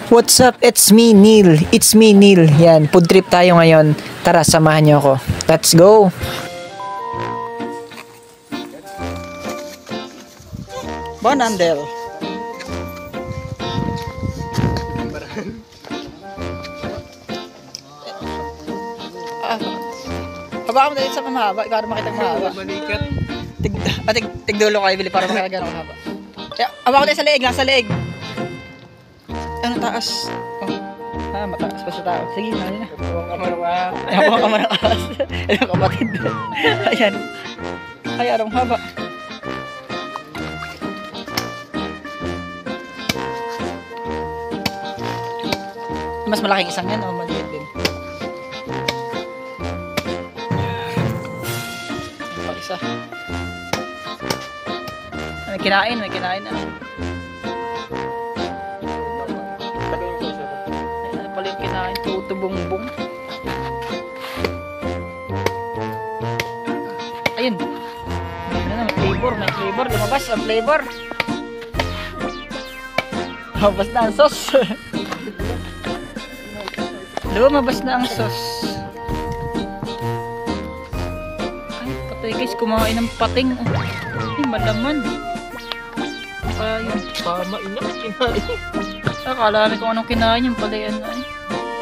What's up? It's me, Neil. It's me, Neil. Yan, food trip tayo ngayon. Tara, samahan niyo ako. Let's go! Bonandel. Haba mo dahil sa mahaba. Ikaw na makita mahaba. Balikat. Tigdulo kayo, Bili, para makita gano'ng mahaba. Haba ko dahil sa leeg, nasa leeg. Ano, taas? Oh. Mataas pa sa tao. Sige, nali na. Huwag ka marukas. Ayaw ka marakas. Ayaw kapatid. Ayan. Ay, arong haba. Mas malaking isang yan o maliit din? Pag-isa. May kinain ano. Ay, pala yung kinain. Tuto bongbong. Ayun. May flavor. Lumabas ang flavor. Lumabas na ang sauce. Lumabas na ang sauce. Ay, patay guys. Kumain ng pating. Ay, malaman. Ayun. Pamain na. Kinain. Akala na kung anong kinain yung pala yan. Ay,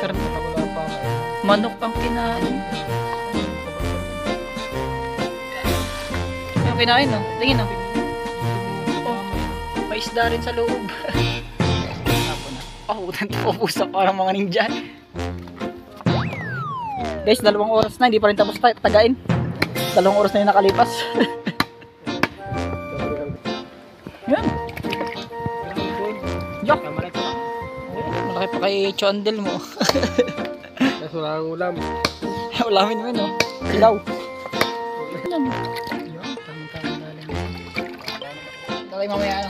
karne. Manok ang kinain. Yung kinain, no? Tingin, no? Oh, may isda rin sa loob. Oh, pusa parang mga ninja. Guys, 2 oras na, hindi pa rin tapos tagain. 2 oras na yung nakalipas. Yan. Yok. Malaki pa kay Chondel mo. Kaso wala ang ulam. Ulamin mo yun, no? Ilaw. Talay mamaya, ano?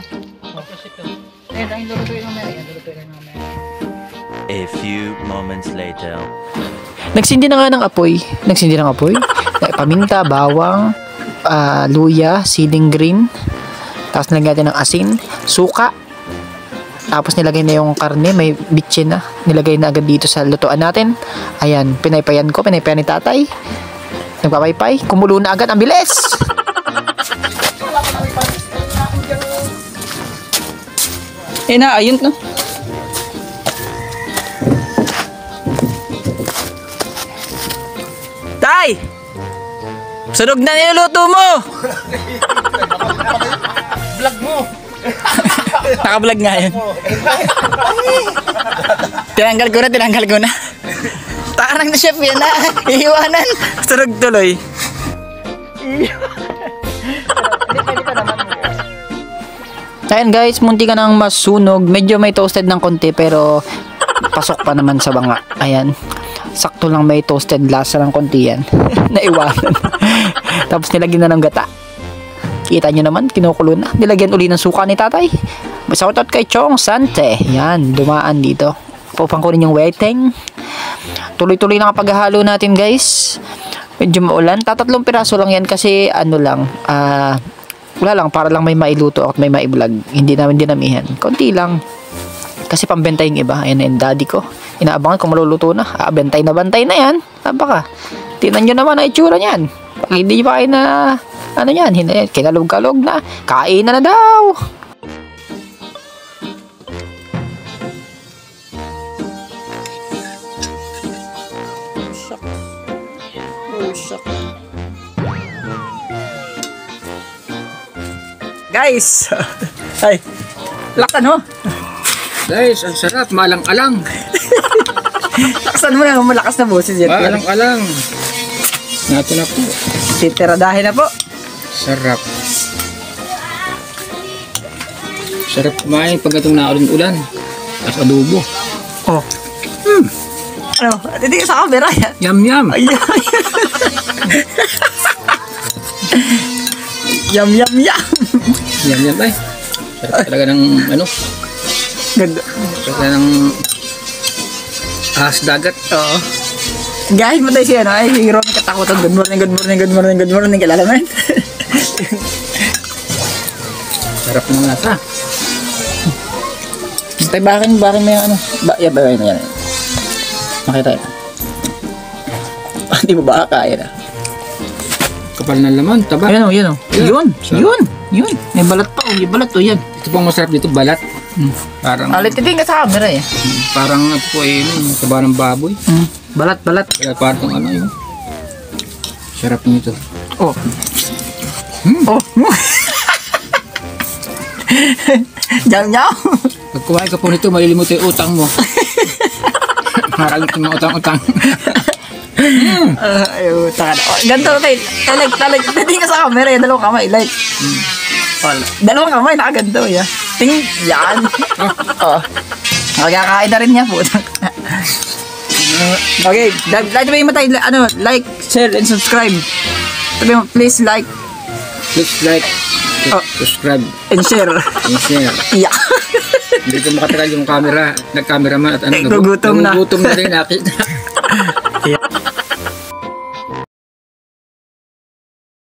Ayun, tayong lulutuin mamaya. A few moments later. Nagsindi na nga ng apoy. Paminta, bawang, luya, siling green. Tapos nilagyan natin ng asin, suka. Tapos nilagay na yung karne, may bitchin na. Nilagay na agad dito sa lutuan natin. Ayan, pinaypayan ni tatay. Nagpapaypay, kumulo na agad, ang bilis! Ayun no. Tay! Sunog na niluluto mo! Vlog mo! Naka-vlog nga yun. Tinanggal ko na. Parang na chef yan na. Iiwanan. Sunog tuloy. Ayan guys, munti ka nang masunog. Medyo may toasted ng konti pero pasok pa naman sa banga. Ayan. Sakto lang may toasted lasa ng konti yan. Naiwanan. Tapos nilagyan na ng gata. Kita nyo naman, kinukulo na. Nilagyan uli ng suka ni tatay. Shoutout kay Chong Sante. Yan, dumaan dito. Pupang kunin yung weteng. Tuloy-tuloy na paghahalo natin guys. Medyo maulan. 3 piraso lang yan kasi ano lang. Wala lang, para lang may mailuto at may maiblog. Hindi namin dinamihan. Konti lang. Kasi pambenta yung iba. Ayan na yung daddy ko. Inaabangan kung maluluto na. Bantay na yan. Napaka. Tingnan nyo naman ang itsura niyan. Pag hindi pa kayo na ano yan, kinalog-kalog na. Kain na daw. Usak. Guys. Ay. Laksan mo. Guys, ang sarap. Malang-alang. Laksan mo na. Malakas na boses yan. Malang-alang. Nato na po. Titiradahin na po. Sarap. Sarap kumain pag itong naulan-ulan. Tapos adobo. Oh. Ano? Hindi sa camera yan. Yum-yum. Ayan. Yum. Yum-yum ay. Sarap talaga ng ano. Ganda. Sarap talaga ng ahas dagat. Oo. Guys, matay siya, no? Ay, hero ng katakutan. Good morning. Kilala mo yun? Sarap ng lasa. Tay, bakin mo yung ano. Yan. Makita yun. Hindi mo ba kaya na? Kapal ng laman, taba. Ayun o, yun o. Yeah. Yun. May balat pa o. May balat o, yan. Ito pang masarap dito, balat. Parang, Titingin ka sa camera eh. parang ito po eh, taba ng baboy. Balat. Kaya parang ano yun. Sarap nito. Oh. Oh. Jaw. Pag kumain ka po nito, malilimot yung utang mo. Makalimot yung utang-utang. Ay, utang. Ganito tayo. Talag. Titingin ka sa camera eh. Dalawang kamay. Like. Dalawang kamay. Nakaganto. Yeah. Yan. Oh. Magkakain na rin niya po. Okay. Sabihin mo tayo. Like, share, and subscribe. Sabihin mo, please like. Please like, subscribe, And share. and share. Yeah. Hindi ko makatagal yung camera. Nag-cameraman at ano. Gugutom na. Nagugutom na rin nakita. Yeah.